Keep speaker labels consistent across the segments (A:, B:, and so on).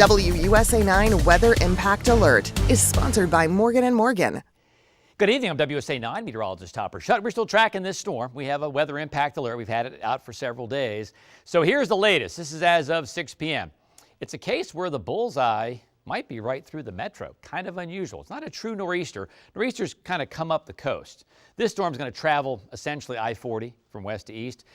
A: WUSA 9 Weather Impact Alert is sponsored by Morgan & Morgan.
B: Good evening, I'm WUSA 9 meteorologist Topper Shutt. We're still tracking this storm. We have a weather impact alert. We've had it out for several days. So here's the latest. This is as of 6 p.m. It's a case where the bullseye might be right through the metro. Kind of unusual. It's not a true nor'easter. Nor'easters kind of come up the coast. This storm's going to travel essentially I-40 from west to east.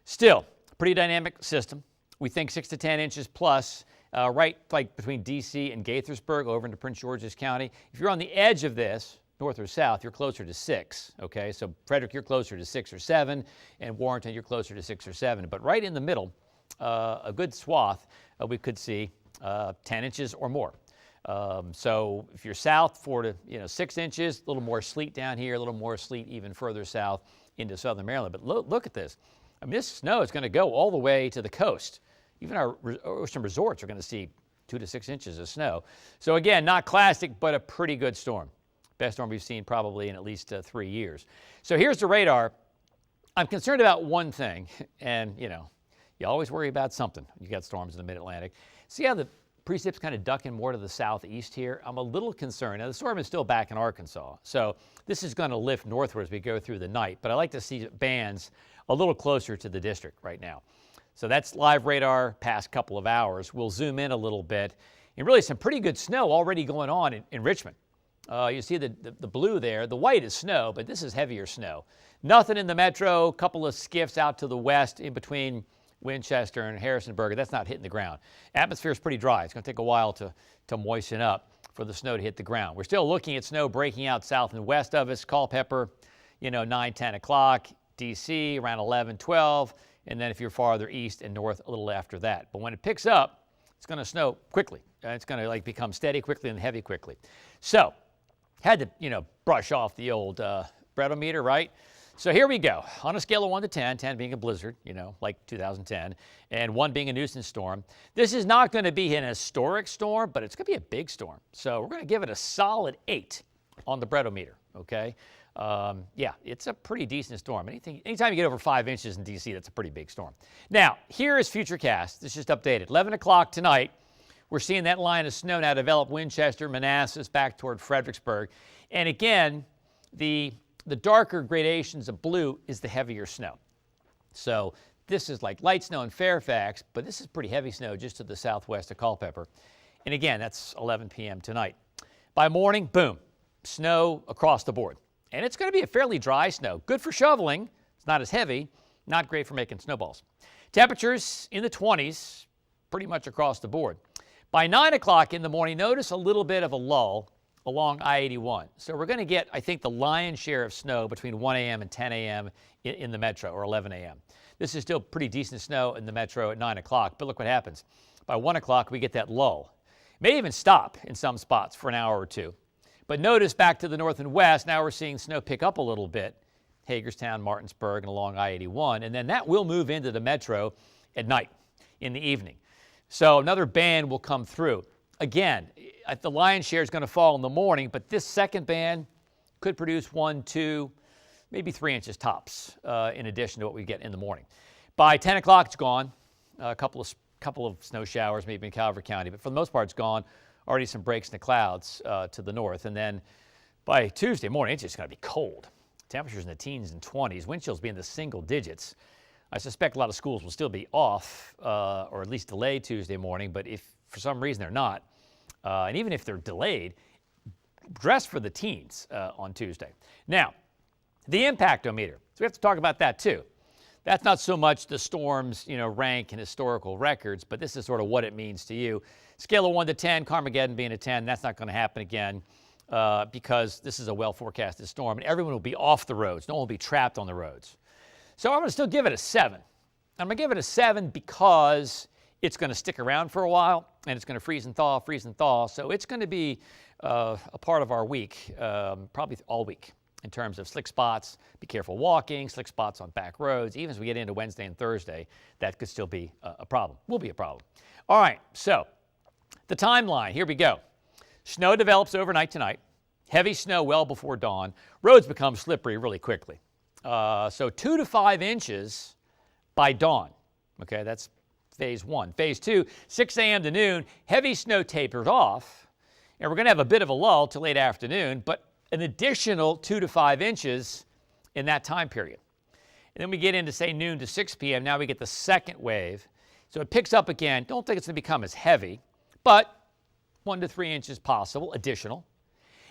B: Still, pretty dynamic system. We think 6 to 10 inches plus, right like between D.C. and Gaithersburg over into Prince George's County. If you're on the edge of this, north or south, you're closer to 6, okay? So Frederick, you're closer to 6 or 7, and Warrenton, you're closer to 6 or 7. But right in the middle, a good swath, we could see 10 inches or more. So if you're south, 4 to 6 inches, a little more sleet down here, a little more sleet even further south into southern Maryland. But look at this. I mean, this snow is going to go all the way to the coast. Even our ocean resorts are going to see 2 to 6 inches of snow. So again, not classic, but a pretty good storm. Best storm we've seen probably in at least 3 years. So here's the radar. I'm concerned about one thing, and you always worry about something. You got storms in the mid-Atlantic. See how the precip's kind of ducking more to the southeast here? I'm a little concerned. Now the storm is still back in Arkansas, so this is going to lift northward as we go through the night, but I like to see bands a little closer to the district right now. So that's live radar past couple of hours. We'll zoom in a little bit, and really some pretty good snow already going on in Richmond. You see the blue there. The white is snow, but this is heavier snow. Nothing in the metro, a couple of skiffs out to the west in between Winchester and Harrisonburg. That's not hitting the ground. Atmosphere is pretty dry. It's going to take a while to moisten up for the snow to hit the ground. We're still looking at snow breaking out south and west of us. Culpeper, 9, 10 o'clock. D.C. around 11, 12. And then if you're farther east and north, a little after that. But when it picks up, it's going to snow quickly. It's going to become steady quickly and heavy quickly. So had to, brush off the old breadometer, right? So here we go. On a scale of 1 to 10, 10 being a blizzard, like 2010, and 1 being a nuisance storm. This is not going to be an historic storm, but it's going to be a big storm. So we're going to give it a solid 8 on the breadometer, okay? Yeah, it's a pretty decent storm. Anytime you get over 5 inches in D.C., that's a pretty big storm. Now, here is Futurecast. This is just updated. 11 o'clock tonight. We're seeing that line of snow now develop Winchester, Manassas, back toward Fredericksburg. And again, the darker gradations of blue is the heavier snow. So this is like light snow in Fairfax, but this is pretty heavy snow just to the southwest of Culpeper. And again, that's 11 p.m. tonight. By morning, boom, snow across the board. And it's going to be a fairly dry snow. Good for shoveling. It's not as heavy. Not great for making snowballs. Temperatures in the 20s pretty much across the board. By 9 o'clock in the morning, notice a little bit of a lull along I-81. So we're going to get, I think, the lion's share of snow between 1 a.m. and 10 a.m. in the metro, or 11 a.m. This is still pretty decent snow in the metro at 9 o'clock, but look what happens. By 1 o'clock, we get that lull. It may even stop in some spots for an hour or two. But notice back to the north and west, now we're seeing snow pick up a little bit. Hagerstown, Martinsburg, and along I-81. And then that will move into the metro at night, in the evening. So another band will come through. Again, the lion's share is going to fall in the morning, but this second band could produce 1, 2, maybe 3 inches tops in addition to what we get in the morning. By 10 o'clock, it's gone. A couple of snow showers maybe in Calvert County, but for the most part, it's gone. Already some breaks in the clouds to the north. And then by Tuesday morning, it's just going to be cold. Temperatures in the teens and 20s. Wind chills be in the single digits. I suspect a lot of schools will still be off or at least delayed Tuesday morning, but if for some reason they're not, and even if they're delayed, dress for the teens on Tuesday. Now, the impactometer. So we have to talk about that too. That's not so much the storm's rank and historical records, but this is sort of what it means to you. Scale of 1 to 10, Carmageddon being a 10, that's not going to happen again because this is a well-forecasted storm, and everyone will be off the roads. No one will be trapped on the roads. So I'm going to still give it a 7. I'm going to give it a 7 because it's going to stick around for a while, and it's going to freeze and thaw. So it's going to be a part of our week, probably all week, in terms of slick spots. Be careful walking, slick spots on back roads. Even as we get into Wednesday and Thursday, that could still be a problem. Will be a problem. All right, so the timeline, here we go. Snow develops overnight tonight. Heavy snow well before dawn. Roads become slippery really quickly. So 2 to 5 inches by dawn. Okay, that's phase one. Phase two, 6 a.m. to noon, heavy snow tapered off. And we're going to have a bit of a lull till late afternoon, but an additional 2 to 5 inches in that time period. And then we get into, say, noon to 6 p.m. Now we get the second wave. So it picks up again. Don't think it's going to become as heavy, but 1 to 3 inches possible, additional.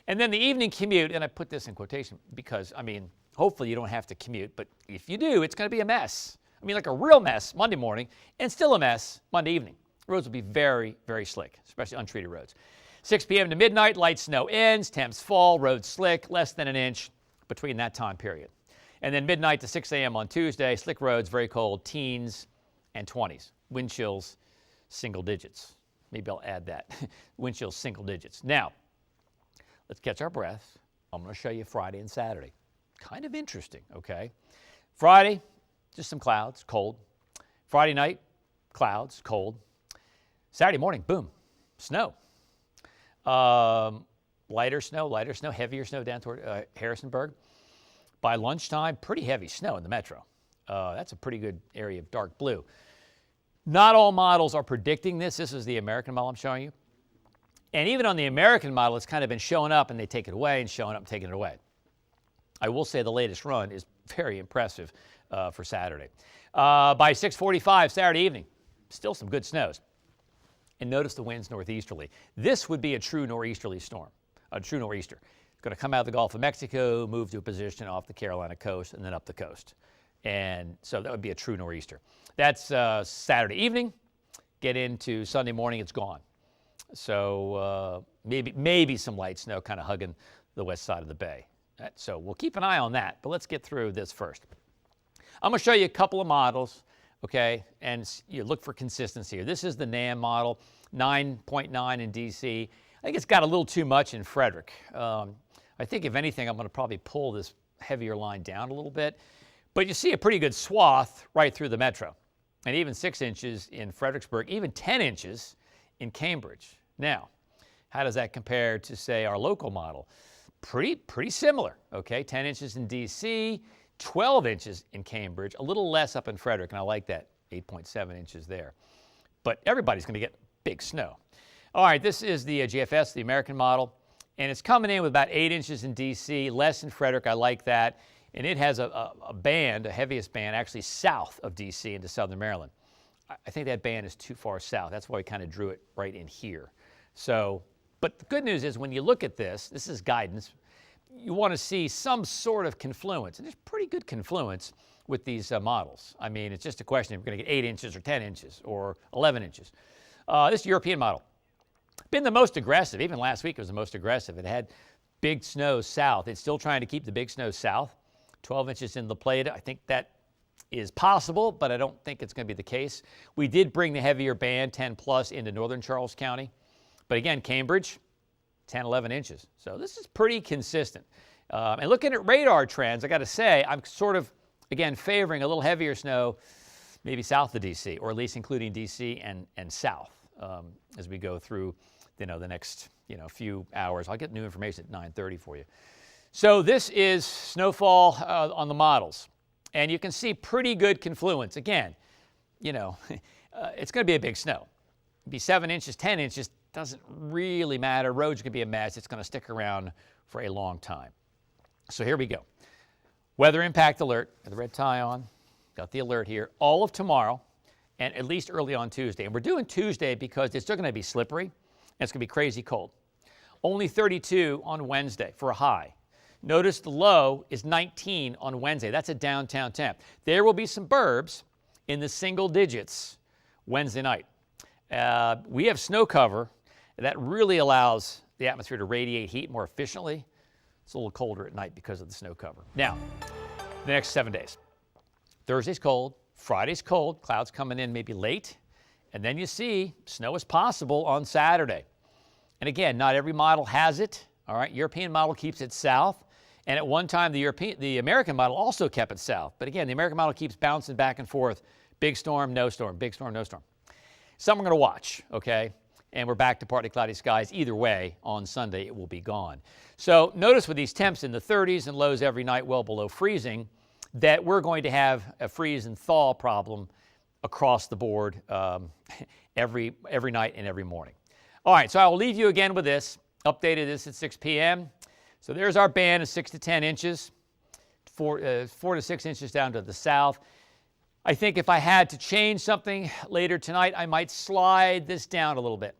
B: And then the evening commute, and I put this in quotation because, I mean, hopefully you don't have to commute, but if you do, it's going to be a mess. I mean, like a real mess Monday morning and still a mess Monday evening. Roads will be very, very slick, especially untreated roads. 6 p.m. to midnight, light snow ends, temps fall, roads slick, less than an inch between that time period. And then midnight to 6 a.m. on Tuesday, slick roads, very cold, teens and 20s. Wind chills, single digits. Maybe I'll add that. Wind chills, single digits. Now, let's catch our breath. I'm going to show you Friday and Saturday. Kind of interesting, okay? Friday, just some clouds, cold. Friday night, clouds, cold. Saturday morning, boom, snow. Lighter snow, heavier snow down toward Harrisonburg. By lunchtime, pretty heavy snow in the metro. That's a pretty good area of dark blue. Not all models are predicting this. This is the American model I'm showing you. And even on the American model, it's kind of been showing up and they take it away and showing up and taking it away. I will say the latest run is very impressive for Saturday. By 6:45 Saturday evening, still some good snows. And notice the winds northeasterly. This would be a true nor'easterly storm, a true nor'easter. It's going to come out of the Gulf of Mexico, move to a position off the Carolina coast, and then up the coast. And so that would be a true nor'easter. That's Saturday evening. Get into Sunday morning, it's gone. So maybe some light snow kind of hugging the west side of the bay. So we'll keep an eye on that, but let's get through this first. I'm going to show you a couple of models, okay, and you look for consistency here. This is the NAM model, 9.9 in DC. I think it's got a little too much in Frederick. I think if anything, I'm going to probably pull this heavier line down a little bit. But you see a pretty good swath right through the metro, and even 6 inches in Fredericksburg, even 10 inches in Cambridge. Now, how does that compare to, say, our local model? Pretty similar, okay? 10 inches in DC, 12 inches in Cambridge, a little less up in Frederick, and I like that, 8.7 inches there. But everybody's going to get big snow. All right, this is the GFS, the American model, and it's coming in with about 8 inches in DC, less in Frederick. I like that. And it has a band, a heaviest band, actually south of DC into southern Maryland. I think that band is too far south. That's why we kind of drew it right in here. So, but the good news is when you look at this is guidance. You want to see some sort of confluence, and there's pretty good confluence with these models. I mean, it's just a question if you're going to get 8 inches or 10 inches or 11 inches. This European model, been the most aggressive. Even last week it was the most aggressive. It had big snow south. It's still trying to keep the big snow south. 12 inches in La Plata. I think that is possible, but I don't think it's going to be the case. We did bring the heavier band, 10 plus, into northern Charles County. But again, Cambridge, 10, 11 inches. So this is pretty consistent. And looking at radar trends, I got to say, I'm sort of, again, favoring a little heavier snow, maybe south of D.C., or at least including D.C. and south as we go through, the next, few hours. I'll get new information at 9:30 for you. So this is snowfall on the models. And you can see pretty good confluence. Again, it's going to be a big snow. It'll be 7 inches, 10 inches, doesn't really matter. Roads can be a mess. It's going to stick around for a long time. So here we go. Weather impact alert. Got the red tie on. Got the alert here. All of tomorrow and at least early on Tuesday. And we're doing Tuesday because it's still going to be slippery and it's going to be crazy cold. Only 32 on Wednesday for a high. Notice the low is 19 on Wednesday. That's a downtown temp. There will be some burbs in the single digits Wednesday night. We have snow cover. That really allows the atmosphere to radiate heat more efficiently. It's a little colder at night because of the snow cover. Now, the next 7 days. Thursday's cold. Friday's cold. Clouds coming in maybe late. And then you see snow is possible on Saturday. And again, not every model has it. All right, European model keeps it south. And at one time, the American model also kept it south. But again, the American model keeps bouncing back and forth. Big storm, no storm, big storm, no storm. Something we're going to watch, okay? And we're back to partly cloudy skies. Either way, on Sunday, it will be gone. So notice with these temps in the 30s and lows every night well below freezing, that we're going to have a freeze and thaw problem across the board every night and every morning. All right, so I will leave you again with this. Updated this at 6 p.m. So there's our band of 6 to 10 inches, 4 to 6 inches down to the south. I think if I had to change something later tonight, I might slide this down a little bit.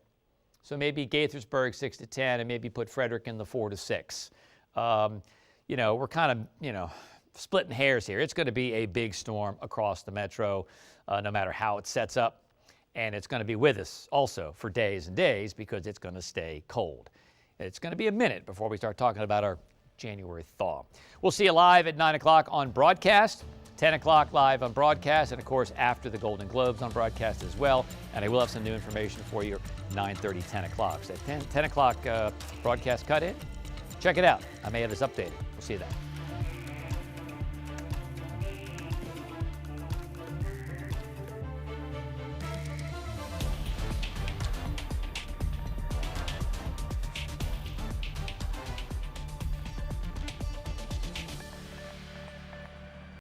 B: So maybe Gaithersburg 6 to 10 and maybe put Frederick in the 4 to 6. We're kind of, splitting hairs here. It's going to be a big storm across the metro, no matter how it sets up. And it's going to be with us also for days and days because it's going to stay cold. It's going to be a minute before we start talking about our January thaw. We'll see you live at 9 o'clock on broadcast, 10 o'clock live on broadcast, and of course after the Golden Globes on broadcast as well. And I will have some new information for you 9:30, 10 o'clock. So 10 o'clock broadcast cut in. Check it out. I may have this updated. We'll see you then.